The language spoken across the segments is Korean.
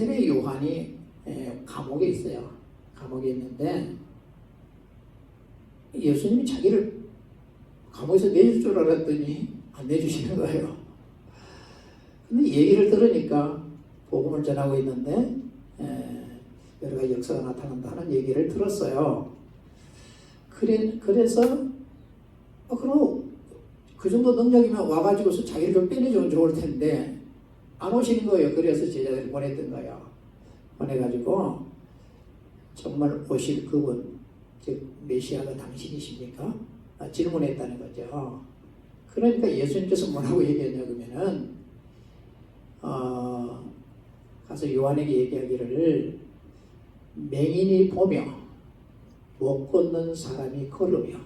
세례 요한이 감옥에 있어요. 감옥에 있는데 예수님이 자기를 감옥에서 내줄 줄 알았더니 안 내주시는 거예요. 근데 얘기를 들으니까 복음을 전하고 있는데 여러 가지 역사가 나타난다는 얘기를 들었어요. 그래서 그럼 그 정도 능력이면 와가지고서 자기를 좀 빼내주면 좋을 텐데 안 오시는 거예요. 그래서 제자들이 보냈던 거예요. 보내가지고 정말 오실 그분, 즉 메시아가 당신이십니까? 질문했다는 거죠. 그러니까 예수님께서 뭐라고 얘기했냐 그러면은 가서 요한에게 얘기하기를 맹인이 보며 못 걷는 사람이 걸으며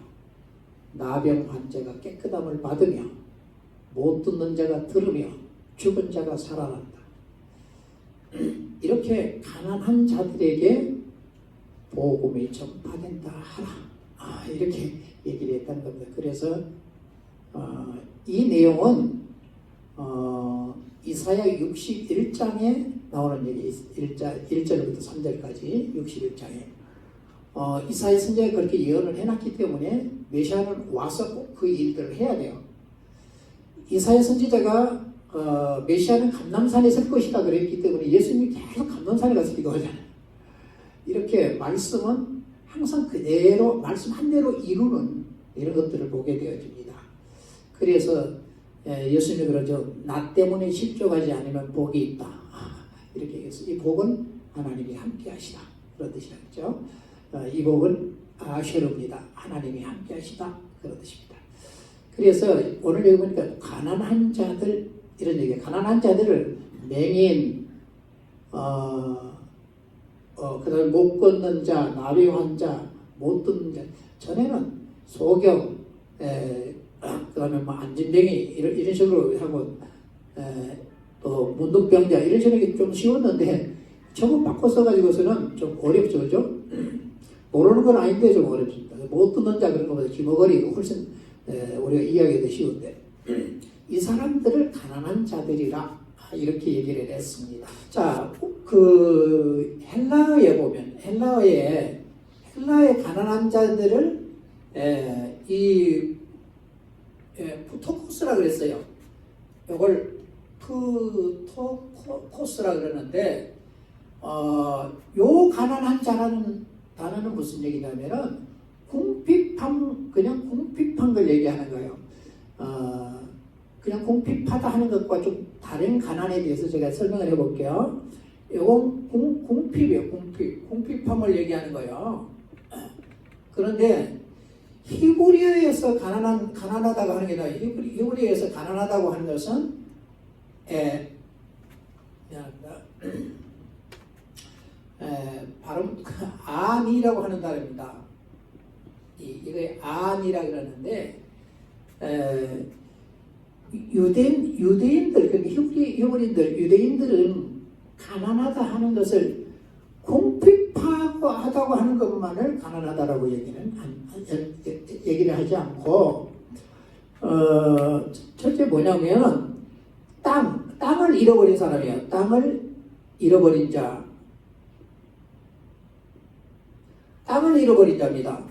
나병 환자가 깨끗함을 받으며 못 듣는 자가 들으며 죽은 자가 살아난다. 이렇게 가난한 자들에게 복음이 전파된다 하라. 이렇게 얘기를 했다는 겁니다. 그래서 이 내용은 이사야 61장에 나오는 얘기, 1절부터 3절까지 61장에 이사야 선지자가 그렇게 예언을 해놨기 때문에 메시아는 와서 꼭 그 일들을 해야 돼요. 이사야 선지자가 메시아는 감람산에 설 것이다 그랬기 때문에 예수님이 계속 감람산에 가서 기도하잖아요. 이렇게 말씀은 항상 그대로 말씀 한 대로 이루는 이런 것들을 보게 되어집니다. 그래서 예수님이 그러죠. 나 때문에 실족하지 않으면 복이 있다. 이렇게 얘기해서 이 복은 하나님이 함께 하시다. 그런 뜻이죠. 이 복은 아쉐르입니다. 하나님이 함께 하시다. 그런 뜻입니다. 그래서 오늘 여기 보니까 가난한 자들 이런 얘기예요. 가난한 자들을 맹인, 그다음에 못 걷는 자, 나병 환자, 못 듣는 자. 전에는 소경, 그다음에 뭐 안진뱅이 이런 식으로 하고 또 문둥병자 이런 식으로 좀 쉬웠는데 저거 바꿔 써가지고서는 좀 어렵죠, 그죠? 모르는 건 아닌데 좀 어렵습니다. 못 듣는 자 그런 것보다 기머거리 훨씬 우리가 이해하기도 쉬운데 이 사람들을 가난한 자들이라 이렇게 얘기를 했습니다. 자, 그 헬라어에 보면 헬라어에 가난한 자들을 푸토코스라 그랬어요. 이걸 푸토코스라 그러는데 요 가난한 자라는 단어는 무슨 얘기냐면은 그냥 궁핍한 걸 얘기하는 거예요. 그냥 궁핍하다 하는 것과 좀 다른 가난에 대해서 제가 설명을 해볼게요. 이건 궁핍이에요. 궁핍함을 얘기하는 거예요. 그런데 히브리어에서 가난하다고 하는 게 아니라 히브리어에서 가난하다고 하는 것은 발음 안이라고 하는 단어입니다. 이게 안이라 그러는데 유대인들 그러니까 유대인들은 가난하다 하는 것을 궁핍하다고 하는 것만을 가난하다라고 얘기를 하지 않고 첫째 뭐냐면 땅을 잃어버린 사람이에요. 땅을 잃어버린 자. 땅을 잃어버린 자입니다.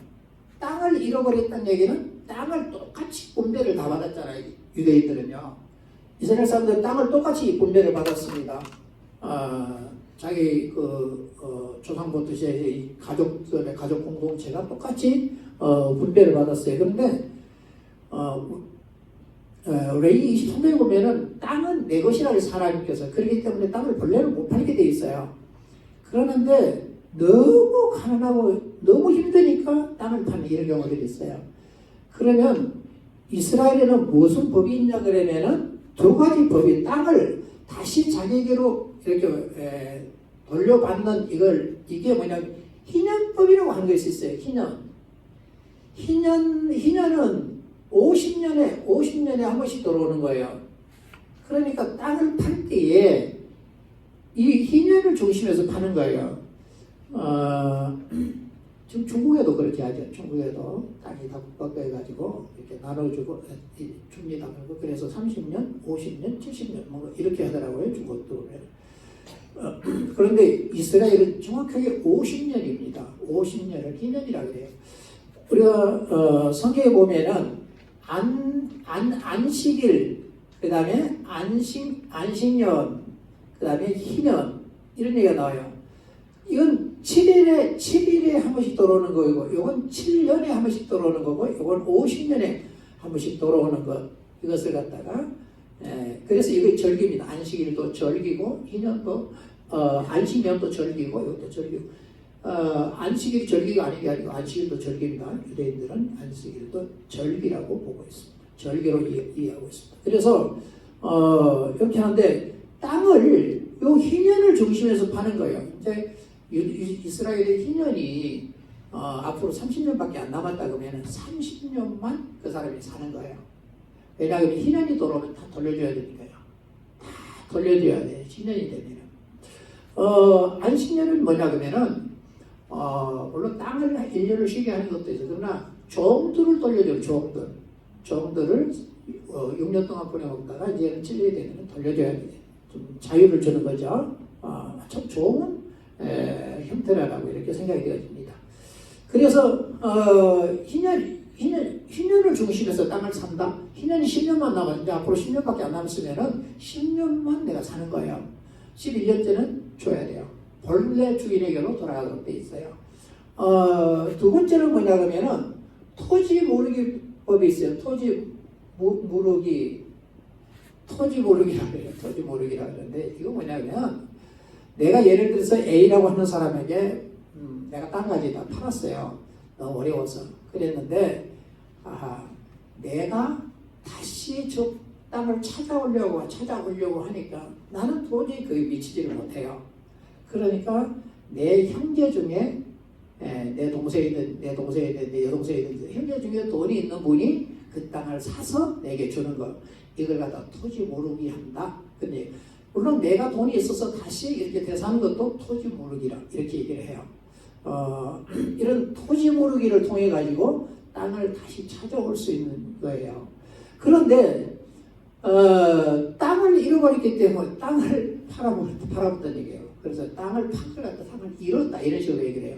땅을 잃어버렸다는 얘기는 땅을 똑같이 분배를 다 받았잖아요. 유대인들은요. 이스라엘 사람들은 땅을 똑같이 분배를 받았습니다. 자기 조상부터 시작해 가족들의 가족 공동체가 똑같이 분배를 받았어요. 그런데 레위 23장에 보면은 땅은 내 것이라는 사람께서 그렇기 때문에 땅을 본래는 못 팔게 돼 있어요. 그러는데 너무 가난하고 너무 힘드니까 땅을 파는 이런 경우들이 있어요. 그러면 이스라엘에는 무슨 법이 있냐 그러면은 두 가지 법이 땅을 다시 자기에게로 이렇게 돌려받는 이게 뭐냐면 희년법이라고 하는 것이 있어요. 희년은 50년에 한 번씩 들어오는 거예요. 그러니까 땅을 팔 때에 이 희년을 중심에서 파는 거예요. 지금 중국에도 그렇게 하죠. 중국에도 땅이 다 국가해가지고 이렇게 나눠주고 줍니다. 그래서 30년, 50년, 70년 뭐 이렇게 하더라고요. 중국도. 그런데 이스라엘은 정확하게 50년입니다. 50년을 희년이라고 그래요. 우리가 성경에 보면은 안식일, 그 다음에 안식년, 그 다음에 희년 이런 얘기가 나와요. 이건 7일에 한 번씩 돌아오는 거고, 이건 7년에 한 번씩 돌아오는 거고, 이건 50년에 한 번씩 돌아오는 것, 이것을 갖다가 그래서 이거 절기입니다. 안식일도 절기고 희년도 안식년도 절기고 이것도 절기고 안식일이 절기가 아닌 게 아니고 안식일도 절기입니다. 유대인들은 안식일도 절기라고 보고 있습니다. 절기로 이해하고 있습니다. 그래서 이렇게 하는데 땅을 요 희년을 중심에서 파는 거예요. 이제 이스라엘의 희년이 앞으로 30년밖에 안 남았다 그러면 30년만 그 사람이 사는 거예요. 왜냐하면 희년이 돌아오면 다 돌려줘야 되니까요. 다 돌려줘야 돼요. 희년이 되면. 안식년은 뭐냐 그러면은 물론 땅을 1년을 쉬게 하는 것도 있어요. 그러나 종들을 돌려줘요. 종들을 6년 동안 보내먹다가 이제는 7년이 되면 돌려줘야 돼요. 좀 자유를 주는 거죠. 참 좋은 형태라고 이렇게 생각이 되어집니다. 그래서 희년을 중심해서 땅을 산다. 희년이 10년만 남았는데 앞으로 10년밖에 안 남았으면은 10년만 내가 사는 거예요. 11년째는 줘야 돼요. 본래 주인에게로 돌아가도록 돼 있어요. 두 번째는 뭐냐 그러면은 토지 모르기 법이 있어요. 토지 모르기라고 해요. 토지 모르기라고 하는데 이거 뭐냐면 내가 예를 들어서 A라고 하는 사람에게 내가 땅 가지다 팔았어요. 너무 어려워서 그랬는데 내가 다시 저 땅을 찾아오려고 하니까 나는 도저히 거기 미치지를 못해요. 그러니까 내 형제 중에 내 동생이든 내 여동생이든 형제 중에 돈이 있는 분이 그 땅을 사서 내게 주는 거, 이걸 갖다 토지 모르기 한다. 근데 물론 내가 돈이 있어서 다시 이렇게 대사하는 것도 토지 모르기라 이렇게 얘기를 해요. 이런 토지 모르기를 통해 가지고 땅을 다시 찾아올 수 있는 거예요. 그런데 땅을 잃어버렸기 때문에 땅을 팔아먹었다는 얘기예요. 그래서 땅을 판걸 갖다 땅을 잃었다 이런 식으로 얘기를 해요.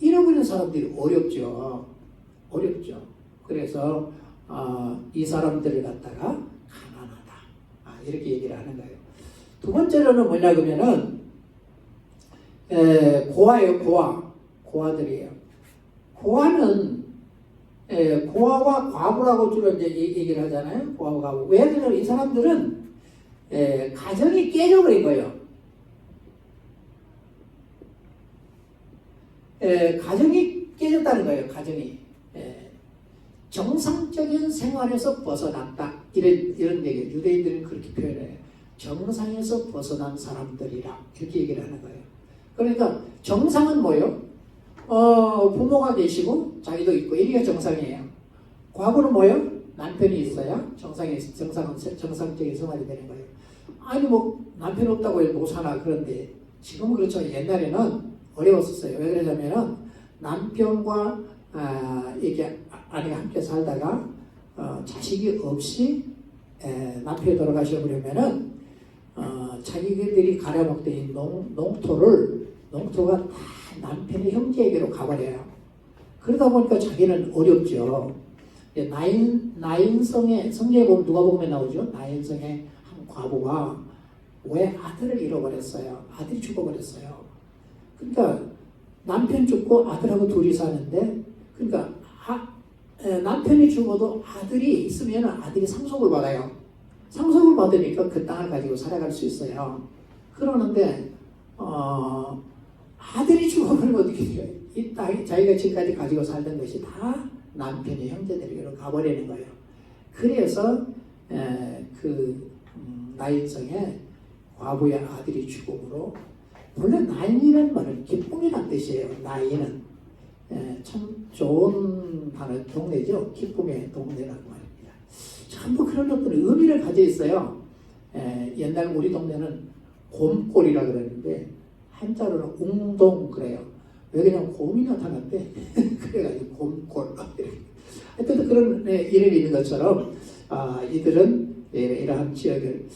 잃어버린 사람들이 어렵죠. 그래서 이 사람들을 갖다가 가난하다 이렇게 얘기를 하는 거예요. 두 번째로는 뭐냐 그러면은 고아예요. 고아들이에요. 고아는 고아와 과부라고 주로 이제 얘기를 하잖아요. 고아와 과부. 왜 그러냐면 이 사람들은 가정이 깨져버린 거예요. 가정이 깨졌다는 거예요. 가정이 정상적인 생활에서 벗어났다. 이런 얘기예요. 유대인들은 그렇게 표현해요. 정상에서 벗어난 사람들이라 이렇게 얘기를 하는 거예요. 그러니까 정상은 뭐예요? 부모가 계시고 자기도 있고 이게 정상이에요. 과부는 뭐예요? 남편이 있어야 정상적인 생활이 되는 거예요. 아니 뭐 남편 없다고 해서 못 사나. 그런데 지금은 그렇죠. 옛날에는 어려웠었어요. 왜 그러냐면은 남편과 이게 아내가 함께 살다가 자식이 없이 남편이 돌아가셔버리면은 자기들이 갈아먹던 이 농토가 다 남편의 형제에게로 가버려요. 그러다 보니까 자기는 어렵죠. 나인성의 성경에 보면 누가 보면 나오죠. 나인성의 한 과부가 왜 아들을 잃어버렸어요. 아들이 죽어버렸어요. 그러니까 남편 죽고 아들하고 둘이 사는데, 그러니까 남편이 죽어도 아들이 있으면 아들이 상속을 받아요. 상속을 받으니까 그 땅을 가지고 살아갈 수 있어요. 그러는데 아들이 죽어버리면 어떻게 돼요? 이 땅이 자기가 지금까지 가지고 살던 것이 다 남편의 형제들에게로 가버리는 거예요. 그래서 나인성의 과부의 아들이 죽음으로, 원래 나인이라는 말은 기쁨이란 뜻이에요. 나인은 참 좋은 단어, 동네죠. 기쁨의 동네라고 말입니다. 전부 그런 어떤 의미를 가져 있어요. 옛날 우리 동네는 곰골이라 그러는데 한자로는 웅동 그래요. 왜 그냥 곰이 나타났대? 그래가지고 곰골. 하여튼 그런 이름이 있는 것처럼 이들은 이러한 지역을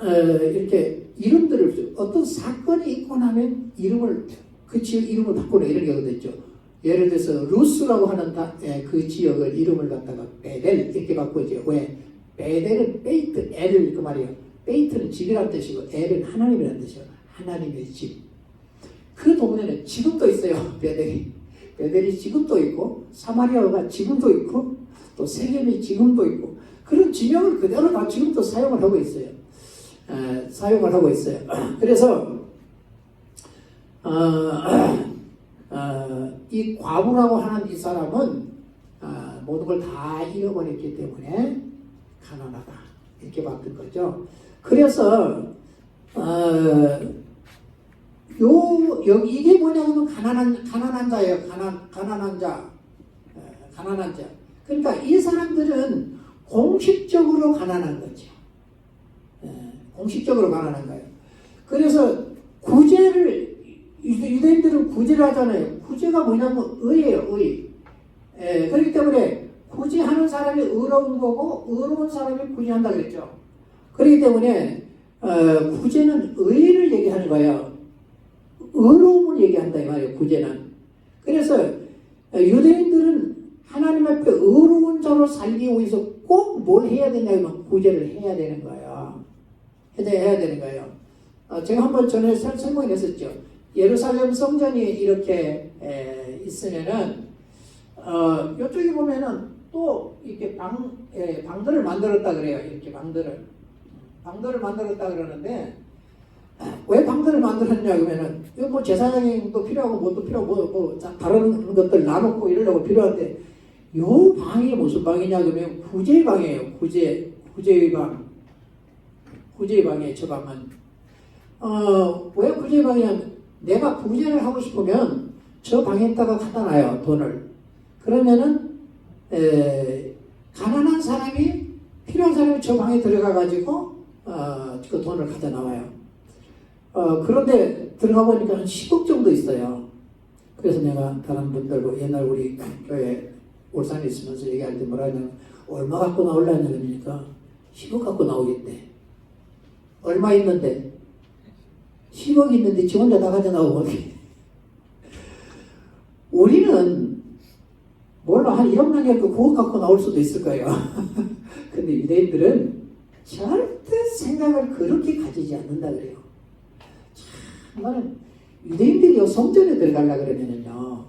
이렇게 이름들을 어떤 사건이 있고 나면 그 지역 이름을 바꾸는 이런 경우도 있죠. 예를 들어서 루스라고 하는 그 지역을 이름을 갖다가 베델 이렇게 바꾸죠. 왜? 베델은 베이트 엘 그 말이에요. 베이트는 집이라는 뜻이고 엘은 하나님이라는 뜻이에요. 하나님의 집. 그 동네는 지금도 있어요. 베델이 지금도 있고 사마리아가 지금도 있고 또 세겜이 지금도 있고 그런 지명을 그대로 다 지금도 사용을 하고 있어요. 사용을 하고 있어요. 그래서 이 과부라고 하는 이 사람은 모든 걸 다 잃어버렸기 때문에 가난하다 이렇게 봤던 거죠. 그래서 이게 뭐냐면 가난한 자예요. 가난한 자. 그러니까 이 사람들은 공식적으로 가난한 거죠. 공식적으로 가난한 거예요. 그래서 유대인들은 구제를 하잖아요. 구제가 뭐냐면 의예요, 의. 그렇기 때문에 구제하는 사람이 의로운 거고 의로운 사람이 구제한다 그랬죠. 그렇기 때문에 구제는 의를 얘기하는 거예요. 의로움을 얘기한다 이 말이에요. 구제는. 그래서 유대인들은 하나님 앞에 의로운 자로 살기 위해서 꼭 뭘 해야 되냐면 구제를 해야 되는 거예요. 해야 되는 거예요. 제가 한번 전에 설명을 했었죠. 예루살렘 성전이 이렇게 있으면은 이쪽에 보면은 또 이렇게 방들을 만들었다 그래요. 이렇게 방들을 만들었다 그러는데 왜 방들을 만들었냐 그러면은 이거 뭐 제사장도 필요하고 뭐도 필요하고 뭐 다른 것들 나놓고 이러려고 필요한데 요 방이 무슨 방이냐 그러면 구제의 방이에요. 구제의 방이에요. 저 방은 왜 구제의 방이냐면 내가 구제를 하고 싶으면 저 방에다가 갖다 놔요. 돈을. 그러면은 가난한 사람이 필요한 사람이 저 방에 들어가 가지고 그 돈을 갖다 나와요. 그런데 들어가 보니까 한 10억 정도 있어요. 그래서 내가 다른 분들과 옛날 우리 교회 울산에 있으면서 얘기할 때 뭐라 하냐면 얼마 갖고 나오려냐 그러니까 10억 갖고 나오겠대. 얼마 있는데? 10억 있는데 지 혼자 다 가져 나오고 어떻게? 우리는 몰라 한 1억만 해도 9억 갖고 나올 수도 있을 거예요. 근데 유대인들은 절대 생각을 그렇게 가지지 않는다 그래요. 참, 유대인들이 성전에 들어가려고 그러면은요,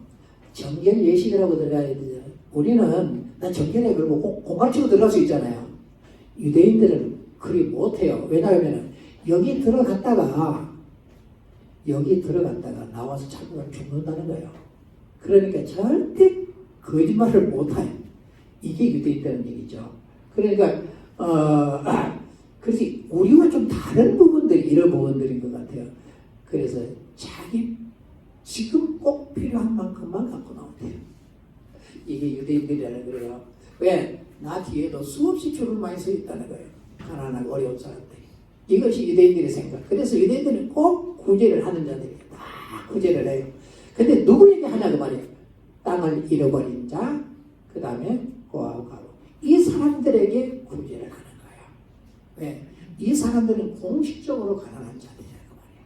정견 예식이라고 들어가야 되잖아요. 우리는, 난 정견에 그러고 공갈치고 들어갈 수 있잖아요. 유대인들은 그리 못해요. 왜냐하면, 여기 들어갔다가 나와서 자꾸만 죽는다는 거예요. 그러니까 절대 거짓말을 못해요. 이게 유대인들은 얘기죠. 그러니까, 그래서 우리와 좀 다른 부분들이 이런 부분들인 것 같아요. 그래서 자기 지금 꼭 필요한 만큼만 갖고 나온대요. 이게 유대인들이라는 거예요. 왜? 나 뒤에도 수없이 줄을 많이 서 있다는 거예요. 가난하고 어려운 사람들이. 이것이 유대인들의 생각. 그래서 유대인들은 꼭 구제를 하는 자들이에요. 다 구제를 해요. 근데 누구에게 하냐고 말이에요. 땅을 잃어버린 자, 그 다음에 고아하고 가로. 이 사람들에게 구제를 하는 거예요. 왜? 이 사람들은 공식적으로 가난한 자들이라고 말이에요.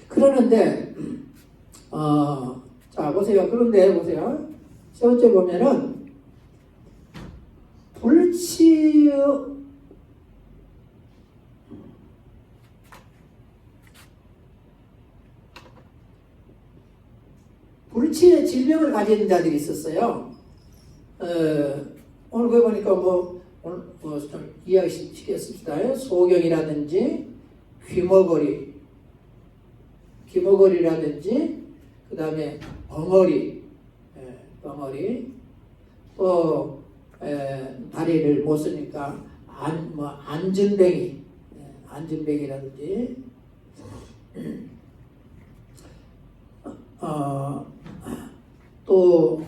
그러는데 자 보세요. 그런데 보세요. 세 번째 보면은 불치의 질병을 가진 자들이 있었어요. 오늘 그 보니까 좀 이야기 시켰습니다. 소경이라든지 귀머거리라든지 그 다음에 벙어리 또 다리를 못 쓰니까 안전뱅이라든지 또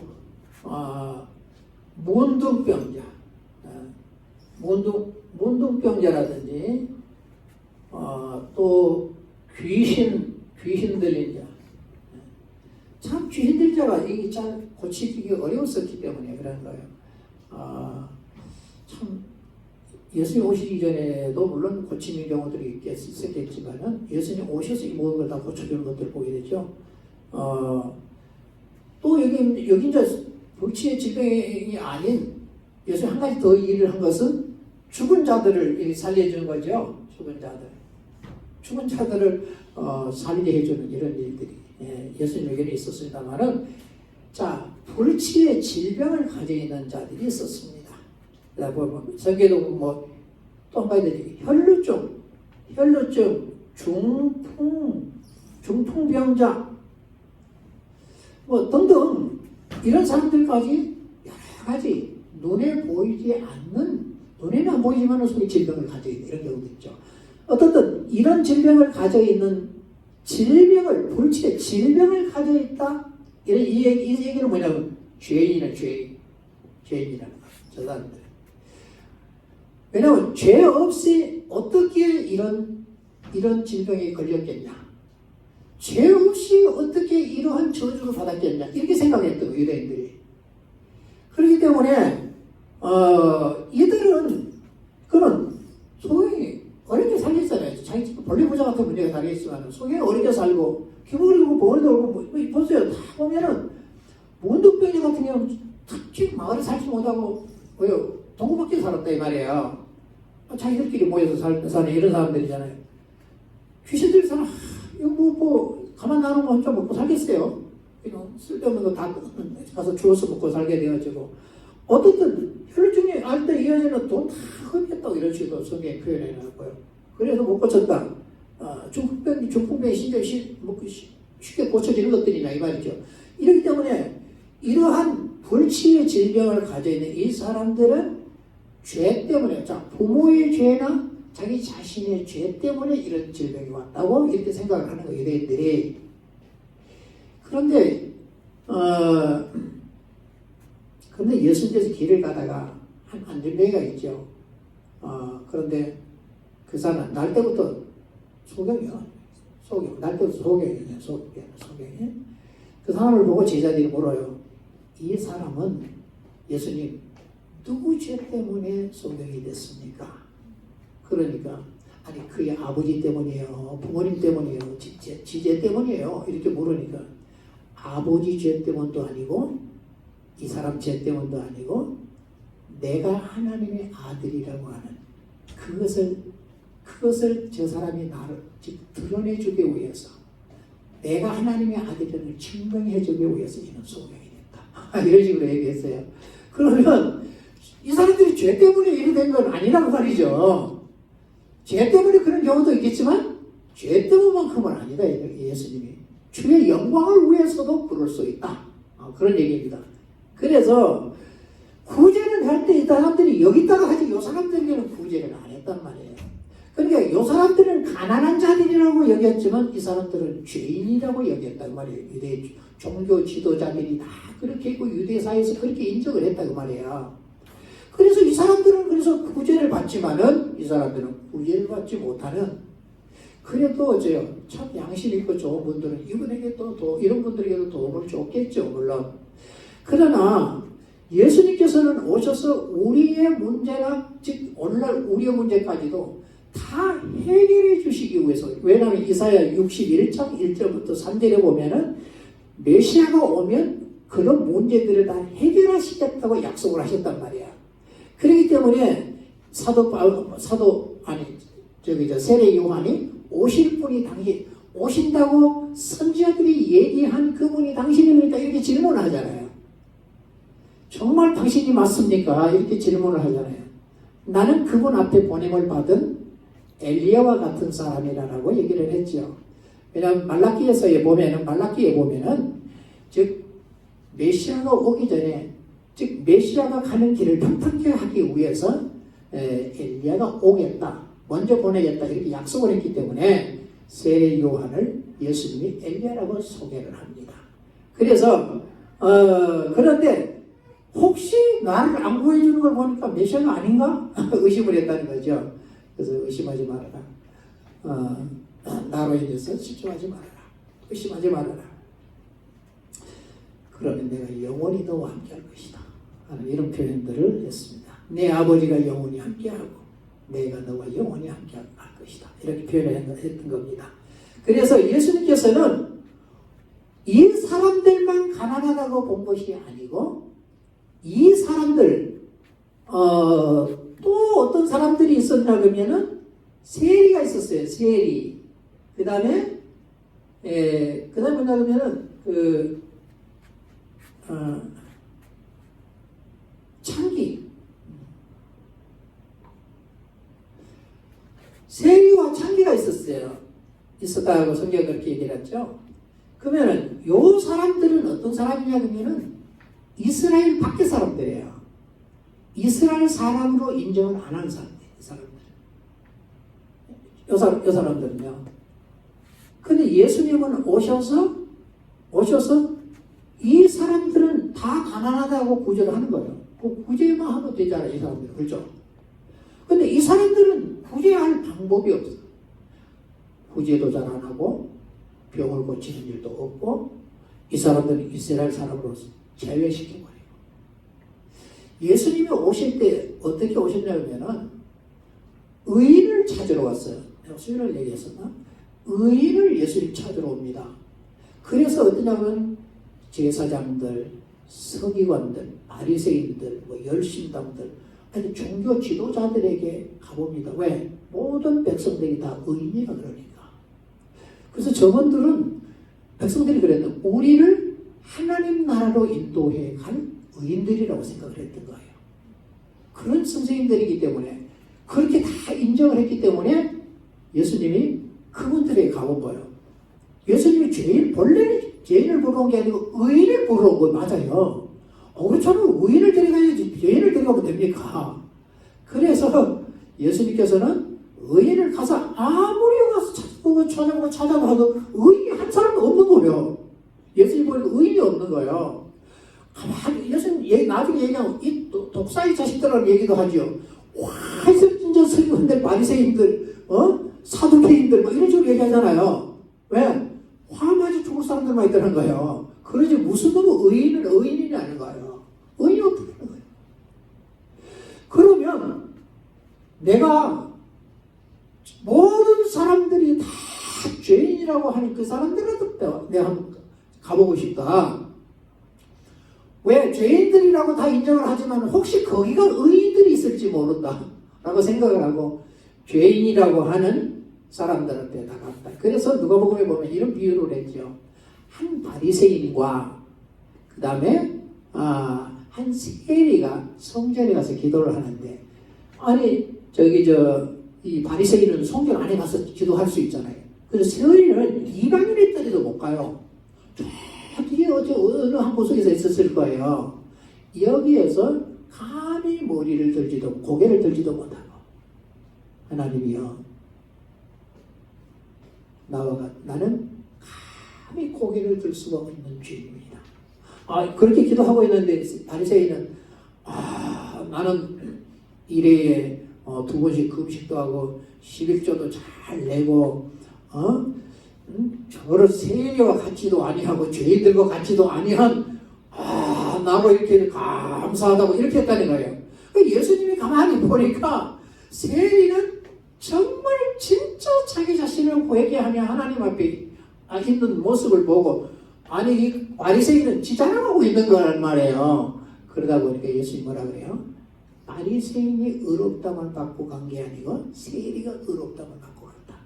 문둥병자라든지 또 귀신 들린 자. 참 귀신 들린 자가 이게 참 고치기 어려웠었기 때문에 그런 거예요. 참 예수님 오시기 전에도 물론 고치는 경우들이 있었겠지만은 예수님 오셔서 이 모든 걸 다 고쳐주는 것들을 보게 되죠. 또 여기 이제 불치의 질병이 아닌 예수님 한 가지 더 일을 한 것은 죽은 자들을 살려주는 거죠. 죽은 자들을 살게 해주는 이런 일들이 예수님에게는 있었습니다만은, 자, 불치의 질병을 가지고 있는 자들이 있었습니다. 성경에도 또 한 가지 혈루증, 중풍병자, 등등 이런 사람들까지 여러 가지 눈에 보이지 않는, 눈에는 안 보이지만 속에 질병을 가지고 있는 이런 경우도 있죠. 어떻든 이런 질병을 가지고 있는 불치의 질병을 가지고 있다. 이 얘기는 뭐냐면 죄인이라는 거죠. 저 사람들. 왜냐하면 죄 없이 어떻게 이런 질병에 걸렸겠냐? 죄 없이 어떻게 이러한 저주를 받았겠냐? 이렇게 생각했던 유대인들이. 그렇기 때문에 이들은 그런 소위 어렵게 살겠잖아요. 자기 집 권리부자 같은 문제가 다르겠지만 소위 어렵게 살고 기부리고 보리도 그렇고 보세요. 다 보면은 문득병자 같은 경우는 특히 마을에 살지 못하고 동구밖에 살았다 이 말이에요. 자기들끼리 모여서 사는 이런 사람들이잖아요. 귀신들 사람 이거 가만 놔놓으면 혼자 먹고 살겠어요. 쓸데없는 거 다 가서 주워서 먹고 살게 돼가지고 어떻든 혈루증이 알때 이어지는 돈 다 흡입했다고 이런 식으로 성경에 표현해 놨고요. 그래서 못 고쳤다. 중풍병이 쉽게 고쳐지는 것들이냐 이 말이죠. 이렇기 때문에 이러한 불치의 질병을 가지고 있는 이 사람들은 죄 때문에, 부모의 죄나 자기 자신의 죄 때문에 이런 질병이 왔다고 이렇게 생각을 하는 거예요, 유대인들이. 그런데 예수님께서 길을 가다가 한 안전뱅이가 있죠. 그런데 그 사람은 날 때부터 날 때부터 소경이. 그 사람을 보고 제자들이 물어요. 이 사람은 예수님 누구 죄 때문에 소경이 됐습니까? 그러니까 아니 그의 아버지 때문이에요, 부모님 때문이에요, 지죄 때문이에요 이렇게 물으니까 아버지 죄 때문도 아니고 이 사람 죄 때문도 아니고 내가 하나님의 아들이라고 하는 그것을 저 사람이 나를 드러내주기 위해서 내가 하나님의 아들임을 증명해주기 위해서 이는 소경이 됐다. 이런 식으로 얘기했어요. 그러면 이 사람들이 죄 때문에 이렇게 된 건 아니라고 말이죠. 죄 때문에 그런 경우도 있겠지만 죄 때문만큼은 아니다. 예수님이 주의 영광을 위해서도 그럴 수 있다. 그런 얘기입니다. 그래서 구제는 할 때 이 사람들이 여기다가 하지 이 사람들에게는 구제를 안 했단 말이에요. 그러니까 이 사람들은 가난한 자들이라고 여겼지만 이 사람들은 죄인이라고 여겼단 말이에요. 유대 종교 지도자들이 다 그렇게 있고 유대사에서 그렇게 인정을 했다고 말이에요. 그래서 이 사람들은 구제를 받지만은 이 사람들은 구제를 받지 못하는, 그래도 참 양심 있고 좋은 분들은 이분에게 이런 분들에게도 도움을 줬겠죠, 물론. 그러나 예수님께서는 오셔서 우리의 문제나 즉 오늘날 우리의 문제까지도 다 해결해 주시기 위해서, 왜냐하면 이사야 61장 1절부터 3절에 보면은 메시아가 오면 그런 문제들을 다 해결하시겠다고 약속을 하셨단 말이야. 그렇기 때문에 세례 요한이 오실 분이 오신다고 선지자들이 얘기한 그분이 당신입니까? 이렇게 질문을 하잖아요. 정말 당신이 맞습니까? 이렇게 질문을 하잖아요. 나는 그분 앞에 보냄을 받은 엘리야와 같은 사람이라고 얘기를 했죠. 왜냐하면 말라기에 보면은 즉 메시아가 오기 전에, 즉 메시아가 가는 길을 평탄케 하기 위해서 엘리야가 오겠다, 먼저 보내겠다 이렇게 약속을 했기 때문에 세례 요한을 예수님이 엘리야라고 소개를 합니다. 그래서 그런데 혹시 나를 안 구해주는 걸 보니까 메시아가 아닌가? 의심을 했다는 거죠. 그래서 의심하지 말아라. 나로 인해서 실족하지 말아라. 의심하지 말아라. 그러면 내가 영원히 너와 함께 할 것이다 하는 이런 표현들을 했습니다. 내 아버지가 영원히 함께하고 내가 너와 영원히 함께 할 것이다. 이렇게 표현했던 겁니다. 그래서 예수님께서는 이 사람들만 가난하다고 본 것이 아니고 이 사람들 또 어떤 사람들이 있었냐 그러면은 세리가 있었어요. 세리. 그 다음에 뭐냐 그러면은 창기. 세리와 창기가 있었다고 성경이 그렇게 얘기를 했죠. 그러면은 요 사람들은 어떤 사람이냐 그러면은 이스라엘 밖의 사람들이에요. 이스라엘 사람으로 인정을 안 하는 사람들, 이 사람들. 요 사람들은요. 근데 예수님은 오셔서 이 사람들은 다 가난하다고 구제를 하는 거예요. 그 구제만 하면 되잖아요, 이 사람들. 그렇죠? 근데 이 사람들은 구제할 방법이 없어요. 구제도 잘 안 하고 병을 고치는 일도 없고 이 사람들은 이스라엘 사람으로서 제외시켜버려요. 예수님이 오실 때 어떻게 오셨냐면은 의인을 찾으러 왔어요. 내가 수요일을 얘기했었나? 의인을 예수님 찾으러 옵니다. 그래서 어떠냐면 제사장들, 서기관들, 바리새인들, 열심당들, 아니 종교 지도자들에게 가봅니다. 왜? 모든 백성들이 다 의인이라 그러니까. 그래서 저분들은 백성들이 그랬는데 우리를 하나님 나라로 인도해 갈 의인들이라고 생각을 했던 거예요. 그런 선생님들이기 때문에 그렇게 다 인정을 했기 때문에 예수님이 그분들에게 가본 거예요. 예수님이 본래는 죄인을 보러 온 게 아니고 의인을 보러 온 거 맞아요. 그렇잖아요. 의인을 데려가야지 죄인을 데려가면 됩니까? 그래서 예수님께서는 의인을 가서 아무리 가서 찾아봐도 의인이 한 사람도 없는 거예요. 예수님 보니까 의인이 없는 거예요. 가만히 예수님 나중에 얘기하면 이 독사의 자식들이라는 얘기도 하죠. 와, 진짜 서기관들, 바리새인들, 사두개인들 막 이런 식으로 얘기하잖아요. 왜? 화맞이 죽을 사람들만 있다는 거예요. 그러지 무슨 놈의 의인이 아닌 거예요. 의인이 어떻게 하는 거예요? 그러면 내가 모든 사람들이 다 죄인이라고 하는 그 사람들한테 내가 한번 가보고 싶다. 왜? 죄인들이라고 다 인정을 하지만 혹시 거기가 의인들이 있을지 모른다 라고 생각을 하고 죄인이라고 하는 사람들한테 다 갔다. 그래서 누가복음에 보면 이런 비유를 했죠. 한 바리새인과 그 다음에 한 세리가 성전에 가서 기도를 하는데, 아니 이 바리새인은 성전 안에 가서 기도할 수 있잖아요. 그래서 세리는 이방인의 때리도 못 가요. 저 뒤에 어느 한 구석에서 있었을 거예요. 여기에서 감히 고개를 들지도 못하고 하나님이여, 나는 감히 고개를 들 수가 없는 죄인입니다. 그렇게 기도하고 있는데 바리새인은 나는 일회에 2번씩 금식도 하고 11조도 잘 내고 저를 세리와 같이도 아니하고 죄인들과 같이도 아니한 나로 이렇게 감사하다고 이렇게 했다는 거예요. 예수님이 가만히 보니까 세리는 정말 진짜 자기 자신을 회개하며 하나님 앞에 있는 모습을 보고, 아니 이 바리새인은 지 자랑하고 있는 거란 말이에요. 그러다 보니까 예수님이 뭐라 그래요? 바리새인이 의롭다만 받고 간 게 아니고 세리가 의롭다만 받고 갔다.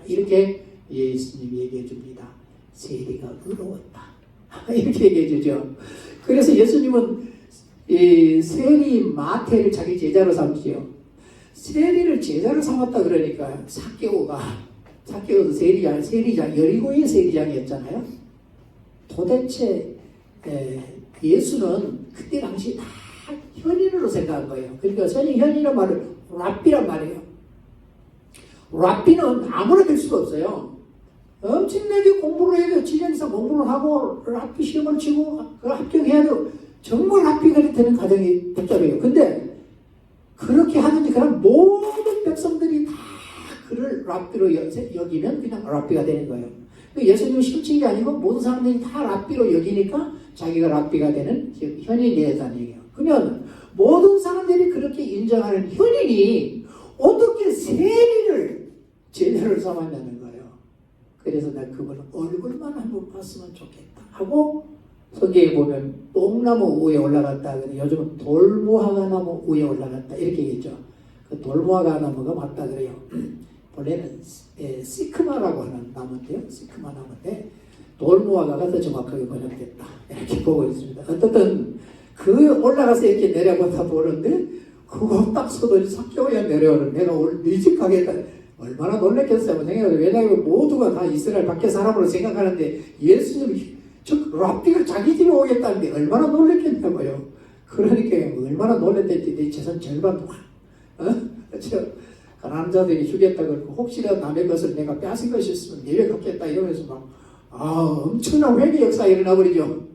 이렇게 예수님이 얘기해 줍니다. 세리가 의로웠다. 이렇게 얘기해 주죠. 그래서 예수님은 이 세리 마태를 자기 제자로 삼지요. 세리를 제자로 삼았다 그러니까 삭개오도 세리장, 여리고의 세리장이었잖아요. 도대체 예수는 그때 당시 다 현인으로 생각한 거예요. 그러니까 현인이란 말은 랍비란 말이에요. 랍비는 아무나 될 수가 없어요. 엄청나게 공부를 해야 돼요. 7년 이상 공부를 하고 랍비 시험을 치고 합격해야 돼요. 정말 랍비가 되는 과정이 복잡해요. 근데 그렇게 하든지 그럼 모든 백성들이 다 그를 랍비로 여기면 그냥 랍비가 되는 거예요. 예수님은 시험 게 아니고 모든 사람들이 다 랍비로 여기니까 자기가 랍비가 되는 현인이 되었다는 얘기예요. 그러면 모든 사람들이 그렇게 인정하는 현인이 어떻게 세리를 제자를 삼았냐는 거예요. 그래서 내가 그분 얼굴만 한번 봤으면 좋겠다 하고 성경에 보면 뽕나무 위에 올라갔다. 요즘은 돌무화과 나무 위에 올라갔다 이렇게 얘기했죠. 그 돌무화과 나무가 맞다 그래요. 원래는 시크마라고 하는 나무인데요. 시크마 나무인데 돌무화과가 더 정확하게 번역됐다 이렇게 보고 있습니다. 어떻든 그 올라가서 이렇게 내려보다 보는데 그거 딱 서더니 삭개오야 내려오는 내가 오늘 일찍하겠다. 얼마나 놀랬겠어요. 생각해요. 왜냐하면 모두가 다 이스라엘 밖에 사람으로 생각하는데 예수님이 저 랍비가 자기 집에 오겠다는데 얼마나 놀랬겠냐고요. 그러니까 얼마나 놀랬댔지. 내 재산 절반 동안 가난한 자들이 주겠다 그러고 혹시라도 남의 것을 내가 뺏은 것이 있으면 내려 갚겠다 이러면서 막 엄청난 회개 역사 일어나 버리죠.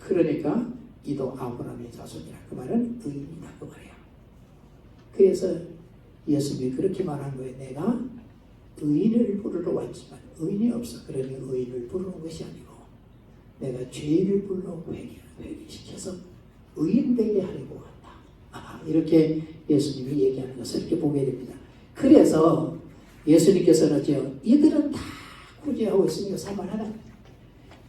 그러니까 이도 아브라함의 자손이라 그 말은 의인이다 그 말이에요. 그래서 예수님이 그렇게 말한 거예요. 내가 의인을 부르러 왔지만 의인이 없어. 그러니 의인을 부르는 것이 아니고 내가 죄인을 불러 회개시켜서 의인 되게 하려고 한다. 이렇게 예수님이 얘기하는 것을 이렇게 보게 됩니다. 그래서 예수님께서는 이들은 다 구제하고 있으니까 살만하다.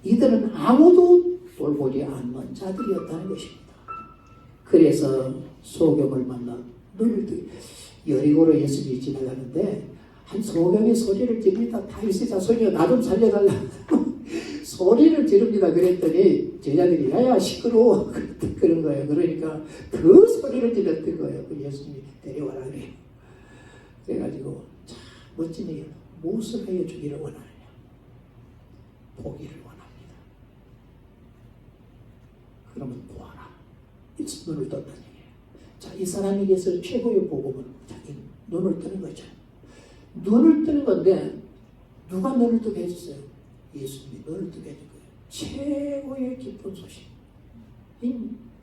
이들은 아무도 돌보지 않는 자들이었다는 것입니다. 그래서 소경을 만나 여리고로 예수님이 지나가는데 한 소경이 소리를 지릅니다. 다윗의 자손이여 나 좀 살려달라. 소리를 지릅니다. 그랬더니 제자들이 야야 시끄러워 그런 거예요. 그러니까 그 소리를 질렀던 거예요. 그 예수님이 데려와라 그래요. 그래가지고 참 멋진 얘기예요. 무엇을 하여 주기를 원하느냐. 보기를 원합니다. 그러면 보아라. 눈을 떴다는 얘기예요. 자, 이 사람에게서 최고의 복음은 자기 눈을 뜨는 거죠. 눈을 뜨는 건데 누가 눈을 뜨게 해줬어요? 예수님이 눈을 뜨게 해준 거예요. 최고의 기쁜 소식.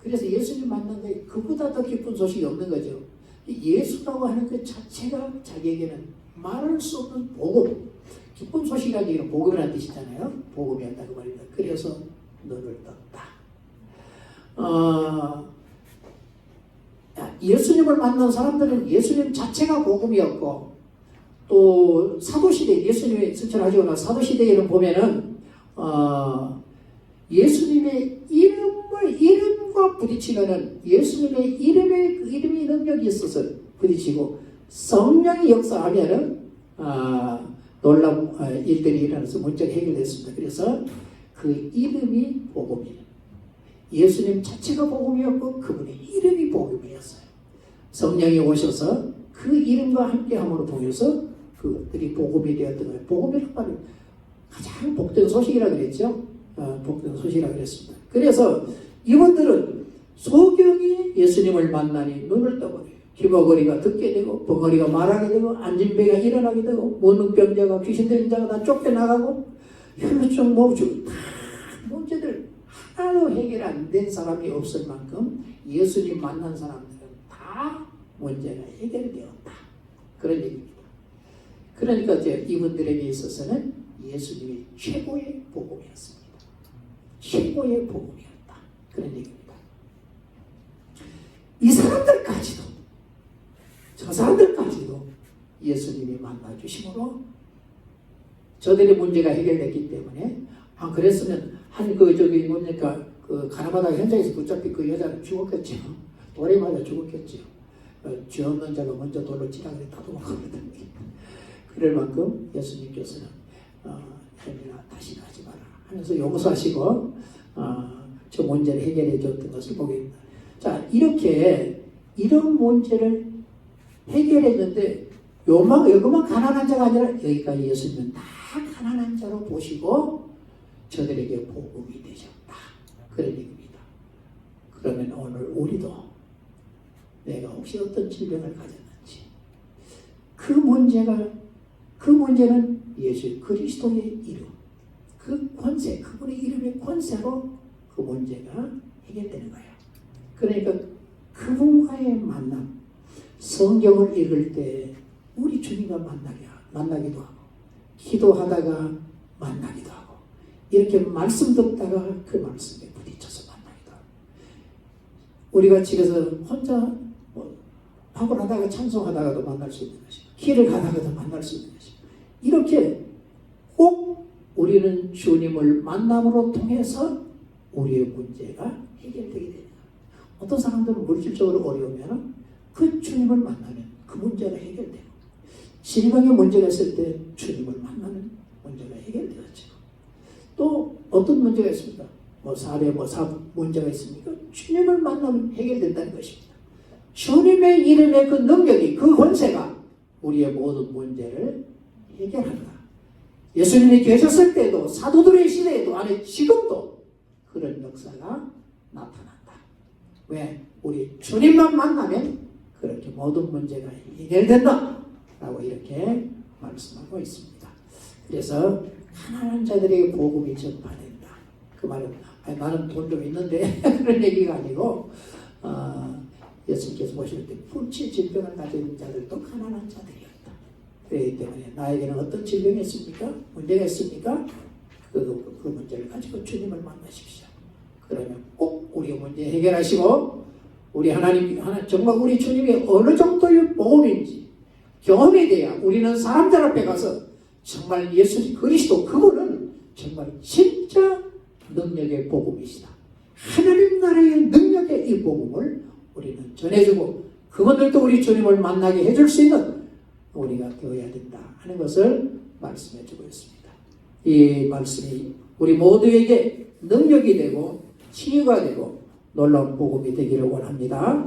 그래서 예수님 만난 게 그보다 더 기쁜 소식이 없는 거죠. 예수라고 하는 그 자체가 자기에게는 말할 수 없는 복음. 기쁜 소식이라는 얘기는 복음이라는 뜻이잖아요. 복음이었다 그 말입니다. 그래서 눈을 떴다. 예수님을 만난 사람들은 예수님 자체가 복음이었고 또 사도시대 예수님이 승천하시고 나서 사도시대에는 보면은 예수님의 이름과 부딪히면은 예수님의 이름이 능력이 있어서 부딪히고 성령이 역사하면은 놀라운 일들이 일어나서 문제가 해결됐습니다. 그래서 그 이름이 복음이에요. 예수님 자체가 복음이었고 그분의 이름이 복음이었어요. 성령이 오셔서 그 이름과 함께함으로 통해서 그들이 복음이 되었던 거예요. 복음이란 말은 가장 복된 소식이라 그랬죠. 복된 소식이라 그랬습니다. 그래서 이분들은 소경이 예수님을 만나니 눈을 떠버려요. 귀머거리가 듣게 되고 벙어리가 말하게 되고 앉은 배가 일어나게 되고 무능병자가 귀신 들린 자가 다 쫓겨나가고 혈루증 멈추고 다 문제들 하나도 해결 안 된 사람이 없을 만큼 예수님 만난 사람들은 다 문제가 해결되었다. 그런 얘기입니다. 그러니까 이분들에게 있어서는 예수님이 최고의 복음이었습니다. 최고의 복음이었다. 그런 얘기입니다. 이 사람들까지도 저 사람들까지도 예수님이 만나주심으로 저들의 문제가 해결됐기 때문에 그랬으면 뭡니까 그 가나바다 현장에서 붙잡힌 그 여자는 죽었겠죠. 돌에 맞아 죽었겠죠. 죄 없는 자가 먼저 돌로 치라고 다 도망가거든요. 그럴 만큼 예수님께서는 혜민아 다시는 하지 마라 하면서 용서하시고 저 문제를 해결해 줬던 것을 보게 됩니다. 자, 이런 문제를 해결했는데 여기만 가난한 자가 아니라 여기까지 예수님은 다 가난한 자로 보시고 저들에게 복음이 되셨다. 그런 얘기입니다. 그러면 오늘 우리도 내가 혹시 어떤 질병을 가졌는지 그 문제는 예수 그리스도의 이름 그 권세 그분의 이름의 권세로 그 문제가 해결되는 거예요. 그러니까 그분과의 만남 성경을 읽을 때 우리 주님과 만나기도 하고 기도하다가 만나기도 하고 이렇게 말씀 듣다가 그 말씀에 부딪혀서 만나기도 하고 우리가 집에서 혼자 밥을 하다가 찬송하다가도 만날 수 있는 것이고 길을 가다가도 만날 수 있는 것이고 이렇게 꼭 우리는 주님을 만남으로 통해서 우리의 문제가 해결되게 됩니다. 어떤 사람들은 물질적으로 어려우면 그 주님을 만나면 그 문제가 해결되고 질병에 문제가 있을 때 주님을 만나는 문제가 해결되었죠. 또 어떤 문제가 있습니까? 사례 문제가 있습니까? 주님을 만나면 해결된다는 것입니다. 주님의 이름의 그 능력이 그 권세가 우리의 모든 문제를 해결한다. 예수님이 계셨을 때도 사도들의 시대에도 아니 지금도 그런 역사가 나타난다. 왜? 우리 주님만 만나면 그렇게 모든 문제가 해결된다 라고 이렇게 말씀하고 있습니다. 그래서 가난한 자들에게 복음이 전파된다. 그 말은 나는 돈 좀 있는데 그런 얘기가 아니고 예수님께서 보실 때 불치 질병을 가진 자들도 가난한 자들이었다. 그렇기 때문에 나에게는 어떤 질병이 있습니까? 문제가 있습니까? 그 문제를 가지고 주님을 만나십시오. 그러면 꼭 우리의 문제 해결하시고 우리 하나님 정말 우리 주님이 어느 정도의 복음인지 경험이 돼야 우리는 사람들 앞에 가서 정말 예수 그리스도 그분은 정말 진짜 능력의 복음이시다. 하나님 나라의 능력의 이 복음을 우리는 전해주고 그분들도 우리 주님을 만나게 해줄 수 있는 우리가 되어야 된다 하는 것을 말씀해주고 있습니다. 이 말씀이 우리 모두에게 능력이 되고 치유가 되고 놀라운 복음이 되기를 원합니다.